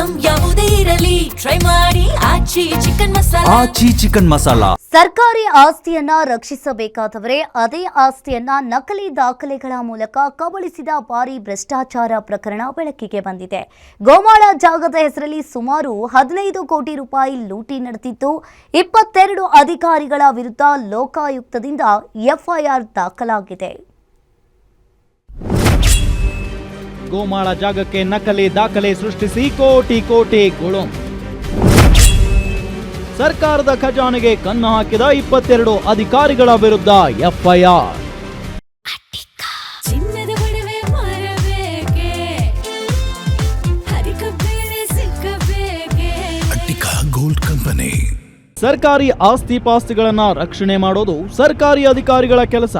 Item ಯಾವುದೇ ಇರಲಿ try ಮಾಡಿ ಆಚಿ ಚಿಕನ್ ಮಸಾಲಾ. ಸರ್ಕಾರಿ ಆಸ್ತಿಯನ್ನ ರಕ್ಷಿಸಬೇಕಾದರೆ ಅದೇ ಆಸ್ತಿಯನ್ನ ನಕಲಿ ದಾಖಲೆಗಳ ಮೂಲಕ ಕಬಳಿಸಿದ ಭಾರಿ ಭ್ರಷ್ಟಾಚಾರ ಪ್ರಕರಣ ಬೆಳಕಿಗೆ ಬಂದಿದೆ. ಗೋಮಾಳ ಜಾಗದ ಹೆಸರಲ್ಲಿ ಸುಮಾರು 15 ಕೋಟಿ ರೂಪಾಯಿ ಲೂಟಿ ನಡೆದಿದ್ದು 22 ಅಧಿಕಾರಿಗಳ ವಿರುದ್ಧ ಲೋಕಾಯುಕ್ತದಿಂದ ಎಫ್ಐಆರ್ ದಾಖಲಾಗಿದೆ. ಗೋಮಾಳ ಜಾಗಕ್ಕೆ ನಕಲಿ ದಾಖಲೆ ಸೃಷ್ಟಿಸಿ ಕೋಟಿ ಕೋಟಿ ಗುಳುಂ. ಸರ್ಕಾರದ ಖಜಾನೆಗೆ ಕಣ್ಣು ಹಾಕಿದ 22 ಅಧಿಕಾರಿಗಳ ವಿರುದ್ಧ ಎಫ್ಐಆರ್. Gold company. ಸರ್ಕಾರಿ ಆಸ್ತಿ ಪಾಸ್ತಿಗಳನ್ನ ರಕ್ಷಣೆ ಮಾಡೋದು ಸರ್ಕಾರಿ ಅಧಿಕಾರಿಗಳ ಕೆಲಸ.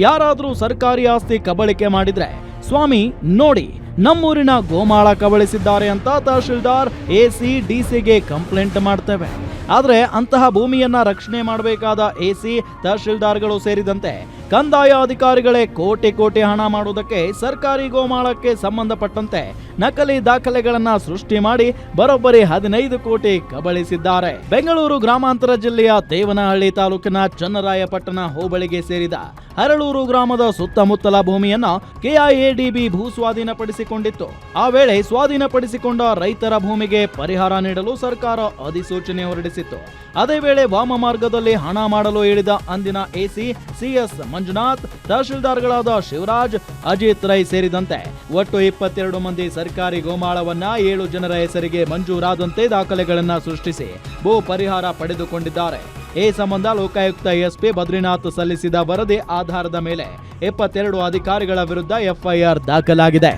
ಯಾರಾದ್ರೂ ಸರ್ಕಾರಿ ಆಸ್ತಿ ಕಬಳಿಕೆ ಮಾಡಿದ್ರೆ ಸ್ವಾಮಿ ನೋಡಿ ನಮ್ಮೂರಿನ ಗೋಮಾಳ ಕಬಳಿಸಿದ್ದಾರೆ ಅಂತ ತಹಶೀಲ್ದಾರ್ ಎಸಿ ಡಿಸಿಗೆ ಕಂಪ್ಲೇಂಟ್ ಮಾಡ್ತೇವೆ. ಆದರೆ ಅಂತಹ ಭೂಮಿಯನ್ನ ರಕ್ಷಣೆ ಮಾಡಬೇಕಾದ ಎಸಿ ತಹಶೀಲ್ದಾರ್ಗಳು ಸೇರಿದಂತೆ ಕಂದಾಯ ಅಧಿಕಾರಿಗಳೇ ಕೋಟಿ ಕೋಟಿ ಹಣ ಮಾಡುವುದಕ್ಕೆ ಸರ್ಕಾರಿ ಗೋಮಾಳಕ್ಕೆ ಸಂಬಂಧಪಟ್ಟಂತೆ ನಕಲಿ ದಾಖಲೆಗಳನ್ನ ಸೃಷ್ಟಿ ಮಾಡಿ ಬರೋಬ್ಬರಿ 15 ಕೋಟಿ ಕಬಳಿಸಿದ್ದಾರೆ. ಬೆಂಗಳೂರು ಗ್ರಾಮಾಂತರ ಜಿಲ್ಲೆಯ ದೇವನಹಳ್ಳಿ ತಾಲೂಕಿನ ಚನ್ನರಾಯಪಟ್ಟಣ ಹೋಬಳಿಗೆ ಸೇರಿದ ಹರಳೂರು ಗ್ರಾಮದ ಸುತ್ತಮುತ್ತಲ ಭೂಮಿಯನ್ನ ಕೆಐಎಡಿಬಿ ಭೂ ಸ್ವಾಧೀನಪಡಿಸಿಕೊಂಡಿತ್ತು. ಆ ವೇಳೆ ಸ್ವಾಧೀನಪಡಿಸಿಕೊಂಡ ರೈತರ ಭೂಮಿಗೆ ಪರಿಹಾರ ನೀಡಲು ಸರ್ಕಾರ ಅಧಿಸೂಚನೆ ಹೊರಡಿಸಿತ್ತು. ಅದೇ ವೇಳೆ ವಾಮ ಮಾರ್ಗದಲ್ಲಿ ಹಣ ಮಾಡಲು ಹೇಳಿದ ಅಂದಿನ ಎಸಿ ಸಿಎಸ್ ಮಂಜುನಾಥ್, ತಹಶೀಲ್ದಾರ್ಗಳಾದ ಶಿವರಾಜ್, ಅಜಿತ್ ರೈ ಸೇರಿದಂತೆ ಒಟ್ಟು 22 ಮಂದಿ ಸರ್ಕಾರಿ ಗೋಮಾಳವನ್ನ 7 ಜನರ ಹೆಸರಿಗೆ ಮಂಜೂರಾದಂತೆ ದಾಖಲೆಗಳನ್ನ ಸೃಷ್ಟಿಸಿ ಭೂ ಪರಿಹಾರ ಪಡೆದುಕೊಂಡಿದ್ದಾರೆ. ಈ ಸಂಬಂಧ ಲೋಕಾಯುಕ್ತ ಎಸ್ಪಿ ಬದ್ರಿನಾಥ್ ಸಲ್ಲಿಸಿದ ವರದಿ ಆಧಾರದ ಮೇಲೆ 22 ಅಧಿಕಾರಿಗಳ ವಿರುದ್ಧ ಎಫ್ಐಆರ್ ದಾಖಲಾಗಿದೆ.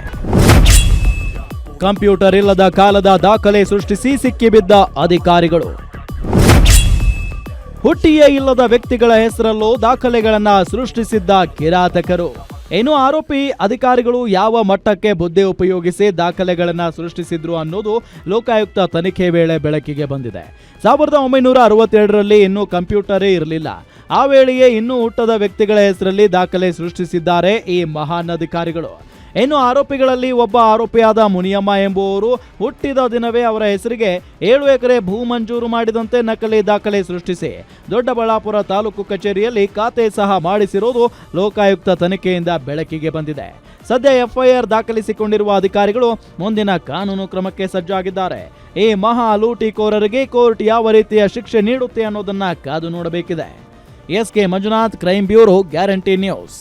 ಕಂಪ್ಯೂಟರ್ ಇಲ್ಲದ ಕಾಲದ ದಾಖಲೆ ಸೃಷ್ಟಿಸಿ ಸಿಕ್ಕಿಬಿದ್ದ ಅಧಿಕಾರಿಗಳು. ಹುಟ್ಟಿಯೇ ಇಲ್ಲದ ವ್ಯಕ್ತಿಗಳ ಹೆಸರಲ್ಲೂ ದಾಖಲೆಗಳನ್ನ ಸೃಷ್ಟಿಸಿದ್ದ ಕಿರಾತಕರು. ಇನ್ನು ಆರೋಪಿ ಅಧಿಕಾರಿಗಳು ಯಾವ ಮಟ್ಟಕ್ಕೆ ಬುದ್ಧಿ ಉಪಯೋಗಿಸಿ ದಾಖಲೆಗಳನ್ನ ಸೃಷ್ಟಿಸಿದ್ರು ಅನ್ನೋದು ಲೋಕಾಯುಕ್ತ ತನಿಖೆ ವೇಳೆ ಬೆಳಕಿಗೆ ಬಂದಿದೆ. 1962ರಲ್ಲಿ ಇನ್ನೂ ಕಂಪ್ಯೂಟರೇ ಇರಲಿಲ್ಲ. ಆ ವೇಳೆಯೇ ಇನ್ನೂ ಹುಟ್ಟದ ವ್ಯಕ್ತಿಗಳ ಹೆಸರಲ್ಲಿ ದಾಖಲೆ ಸೃಷ್ಟಿಸಿದ್ದಾರೆ ಈ ಮಹಾನ್ ಅಧಿಕಾರಿಗಳು. ಇನ್ನು ಆರೋಪಿಗಳಲ್ಲಿ ಒಬ್ಬ ಆರೋಪಿಯಾದ ಮುನಿಯಮ್ಮ ಎಂಬುವವರು ಹುಟ್ಟಿದ ದಿನವೇ ಅವರ ಹೆಸರಿಗೆ 7 ಎಕರೆ ಭೂ ಮಂಜೂರು ಮಾಡಿದಂತೆ ನಕಲಿ ದಾಖಲೆ ಸೃಷ್ಟಿಸಿ ದೊಡ್ಡಬಳ್ಳಾಪುರ ತಾಲೂಕು ಕಚೇರಿಯಲ್ಲಿ ಖಾತೆ ಸಹ ಮಾಡಿಸಿರುವುದು ಲೋಕಾಯುಕ್ತ ತನಿಖೆಯಿಂದ ಬೆಳಕಿಗೆ ಬಂದಿದೆ. ಸದ್ಯ ಎಫ್ಐಆರ್ ದಾಖಲಿಸಿಕೊಂಡಿರುವ ಅಧಿಕಾರಿಗಳು ಮುಂದಿನ ಕಾನೂನು ಕ್ರಮಕ್ಕೆ ಸಜ್ಜಾಗಿದ್ದಾರೆ. ಈ ಮಹಾ ಲೂಟಿಕೋರರಿಗೆ ಕೋರ್ಟ್ ಯಾವ ರೀತಿಯ ಶಿಕ್ಷೆ ನೀಡುತ್ತೆ ಅನ್ನೋದನ್ನ ಕಾದು ನೋಡಬೇಕಿದೆ. SK Manjunath, crime bureau, guarantee news.